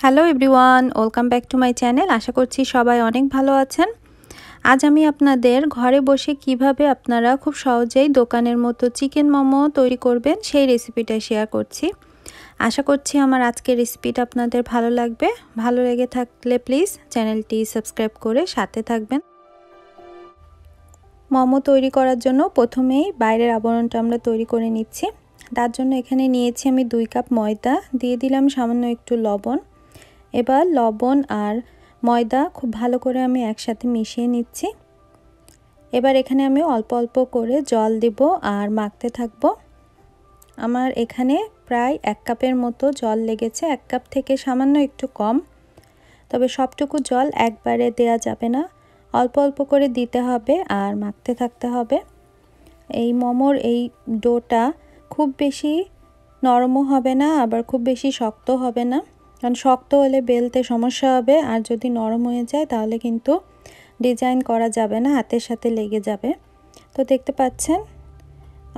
Hello everyone, welcome back to my channel. আশা করছি সবাই অনেক ভালো আছেন। আজ আমি আপনাদের ঘরে বসে কিভাবে আপনারা খুব সহজেই দোকানের মতো চিকেন মোমো তৈরি করবেন সেই রেসিপিটা শেয়ার করছি। আশা করছি আমার আজকের রেসিপিটা আপনাদের ভালো লাগবে। ভালো লেগে থাকলে প্লিজ চ্যানেলটি সাবস্ক্রাইব করে সাথে থাকবেন। মোমো তৈরি করার জন্য প্রথমেই বাইরের আবরণটা আমরা তৈরি করে নিচ্ছি। তার জন্য এখানে নিয়েছি আমি 2 কাপ ময়দা, দিয়ে দিলাম সামান্য একটু লবণ। এবার লবণ আর ময়দা খুব ভালো করে আমি একসাথে মিশিয়ে নিচ্ছি। এবার এখানে আমি অল্প অল্প করে জল দেব আর মাখতে থাকব। আমার এখানে প্রায় 1 কাপের মতো জল লেগেছে, 1 কাপ থেকে সামান্য একটু কম। তবে সবটুকু জল একবারে দেয়া যাবে না, অল্প অল্প করে দিতে হবে আর মাখতে থাকতে হবে। এই মোমোর এই ডোটা খুব বেশি নরমও হবে না, আবার খুব বেশি শক্ত হবে না, কারণ শক্ত হলে বেলতে সমস্যা হবে, আর যদি নরম হয়ে যায় তাহলে কিন্তু ডিজাইন করা যাবে না, হাতের সাথে লেগে যাবে। তো দেখতে পাচ্ছেন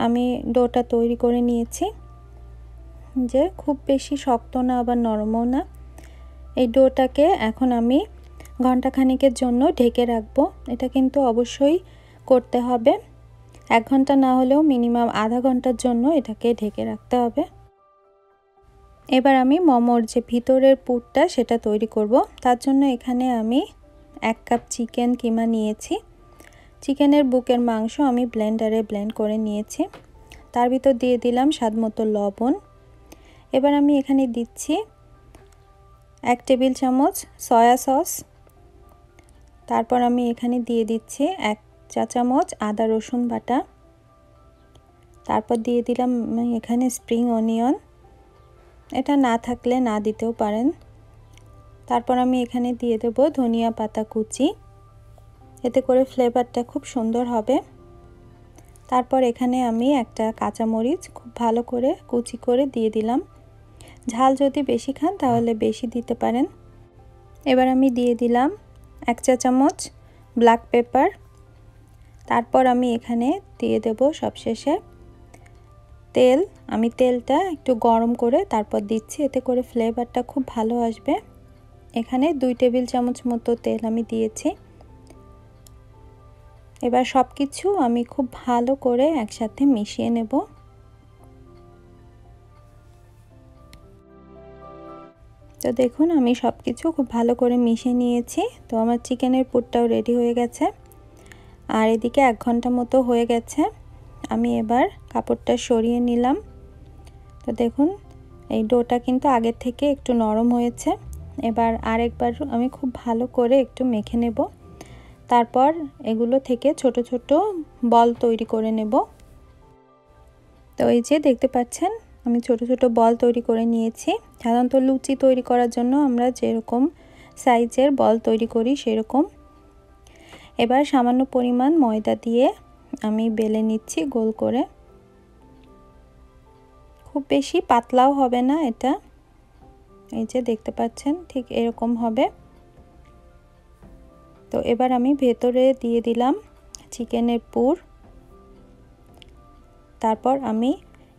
আমি ডোটা তৈরি করে নিয়েছি, যে খুব বেশি শক্ত না আবার নরমও না। এই ডোটাকে এখন আমি ঘন্টাখানেকের জন্য ঢেকে রাখবো। এটা কিন্তু অবশ্যই করতে হবে, 1 ঘন্টা না হলেও মিনিমাম আধা ঘন্টার জন্য এটাকে ঢেকে রাখতে হবে। এবার আমি মোমোর যে ভিতরের পুরটা সেটা তৈরি করব। তার জন্য এখানে আমি 1 কাপ চিকেন কিমা নিয়েছি। চিকেনের বুকের মাংস আমি ব্লেন্ডারে ব্লেন্ড করে নিয়েছি। তার ভিতর দিয়ে দিলাম স্বাদমতো লবণ। এবার আমি এখানে দিচ্ছি 1 টেবিল চামচ সয়া সস। তারপর আমি এখানে দিয়ে দিচ্ছি 1 চা চামচ আদা রসুন বাটা। তারপর দিয়ে দিলাম এখানে স্প্রিং অনিয়ন, এটা না থাকলে না দিতেও পারেন। তারপর আমি এখানে দিয়ে দেব ধনিয়া পাতা কুচি, এতে করে ফ্লেভারটা খুব সুন্দর হবে। তারপর এখানে আমি একটা কাঁচামরিচ খুব ভালো করে কুচি করে দিয়ে দিলাম। ঝাল যদি বেশি খান তাহলে বেশি দিতে পারেন। এবার আমি দিয়ে দিলাম 1 চা চামচ ব্ল্যাক পেপার। তারপর আমি এখানে দিয়ে দেব সবশেষে তেল। আমি তেলটা একটু গরম করে তারপর দিচ্ছি, এতে করে ফ্লেভারটা খুব ভালো আসবে। এখানে 2 টেবিল চামচ মতো তেল আমি দিয়েছি। এবার সব কিছু আমি খুব ভালো করে একসাথে মিশিয়ে নেব। তো দেখুন আমি সব কিছু খুব ভালো করে মিশিয়ে নিয়েছি। তো আমার চিকেনের পুরটাও রেডি হয়ে গেছে, আর এদিকে 1 ঘন্টা মতো হয়ে গেছে। আমি এবার কাপড়টা সরিয়ে নিলাম। তো দেখুন এই ডোটা কিন্তু আগের থেকে একটু নরম হয়েছে। এবার আরেকবার আমি খুব ভালো করে একটু মেখে নেব। তারপর এগুলো থেকে ছোট ছোট বল তৈরি করে নেব। তো এই যে দেখতে পাচ্ছেন আমি ছোট ছোট বল তৈরি করে নিয়েছি। সাধারণত লুচি তৈরি করার জন্য আমরা যেরকম সাইজের বল তৈরি করি সেরকম। এবার সামান্য পরিমাণ ময়দা দিয়ে আমি বেলে নিচ্ছি গোল করে। খুব বেশি পাতলাও হবে না এটা, এই যে দেখতে পাচ্ছেন ঠিক এরকম হবে। তো এবার আমি ভেতরে দিয়ে দিলাম চিকেনের পুর। তারপর আমি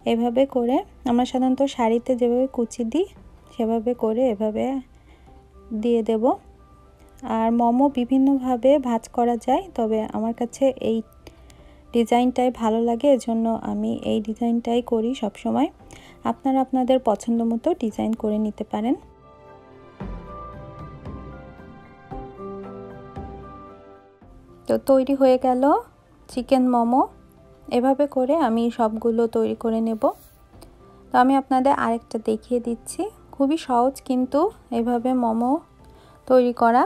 এভাবে করে, আমরা সাধারণত শাড়িতে যেভাবে কুচি দিই সেভাবে করে এভাবে দিয়ে দেব। আর মোমো বিভিন্নভাবে ভাঁজ করা যায়, তবে আমার কাছে এই ডিজাইনটাই ভালো লাগে, এজন্য আমি এই ডিজাইনটাই করি সব সময়। আপনারা আপনাদের পছন্দ মতো ডিজাইন করে নিতে পারেন। তো তৈরি হয়ে গেল চিকেন মোমো। এভাবে করে আমি সবগুলো তৈরি করে নেব। তো আমি আপনাদের আরেকটা দেখিয়ে দিচ্ছি, খুবই সহজ কিন্তু এভাবে মোমো তৈরি করা।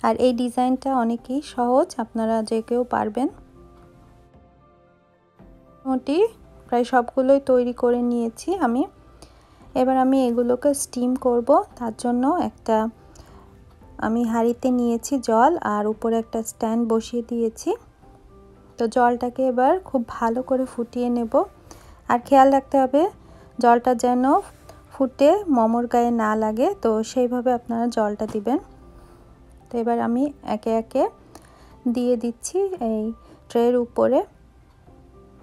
আর এই ডিজাইনটা অনেকই সহজ, আপনারা যে কেউ পারবেন। মোটামুটি প্রায় সবগুলোই তৈরি করে নিয়েছি আমি। এবার আমি এগুলোকে স্টিম করব। তার জন্য একটা আমি হাঁড়িতে নিয়েছি জল, আর উপরে একটা স্ট্যান্ড বসিয়ে দিয়েছি। তো জলটাকে এবার খুব ভালো করে ফুটিয়ে নেব। আর খেয়াল রাখতে হবে জলটা যেন ফুটে মোমোর গায়ে না লাগে, তো সেইভাবে আপনারা জলটা দিবেন। তো এবার আমি একে একে দিয়ে দিচ্ছি এই ট্রের উপরে।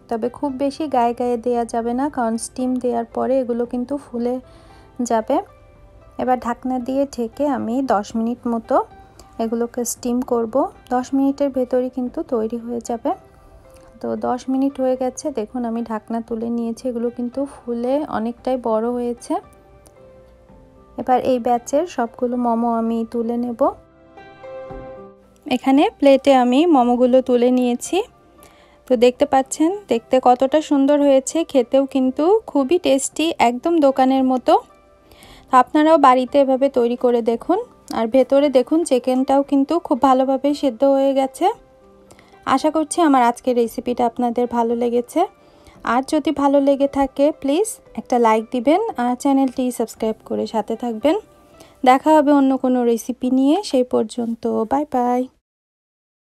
তবে খুব বেশি গায়ে গায়ে দেওয়া যাবে না, কারণ স্টিম দেওয়ার পরে এগুলো কিন্তু ফুলে যাবে। এবার ঢাকনা দিয়ে ঢেকে আমি 10 মিনিট মতো এগুলোকে স্টিম করব। 10 মিনিটের ভেতরই কিন্তু তৈরি হয়ে যাবে। তো 10 মিনিট হয়ে গেছে, দেখুন আমি ঢাকনা তুলে নিয়েছি। এগুলো কিন্তু ফুলে অনেকটাই বড় হয়েছে। এবার এই ব্যাচের সবগুলো মোমো আমি তুলে নেব। এখানে প্লেটে আমি মোমোগুলো তুলে নিয়েছি। তো দেখতে পাচ্ছেন দেখতে কতটা সুন্দর হয়েছে, খেতেও কিন্তু খুবই টেস্টি, একদম দোকানের মতো। আপনারাও বাড়িতে এভাবে তৈরি করে দেখুন। আর ভেতরে দেখুন চিকেনটাও কিন্তু খুব ভালোভাবে সেদ্ধ হয়ে গেছে। আশা করছি আমার আজকের রেসিপিটা আপনাদের ভালো লেগেছে। আর যদি ভালো লেগে থাকে প্লিজ একটা লাইক দিবেন আর চ্যানেলটি সাবস্ক্রাইব করে সাথে থাকবেন। দেখা হবে অন্য কোনো রেসিপি নিয়ে, সেই পর্যন্ত বাই বাই।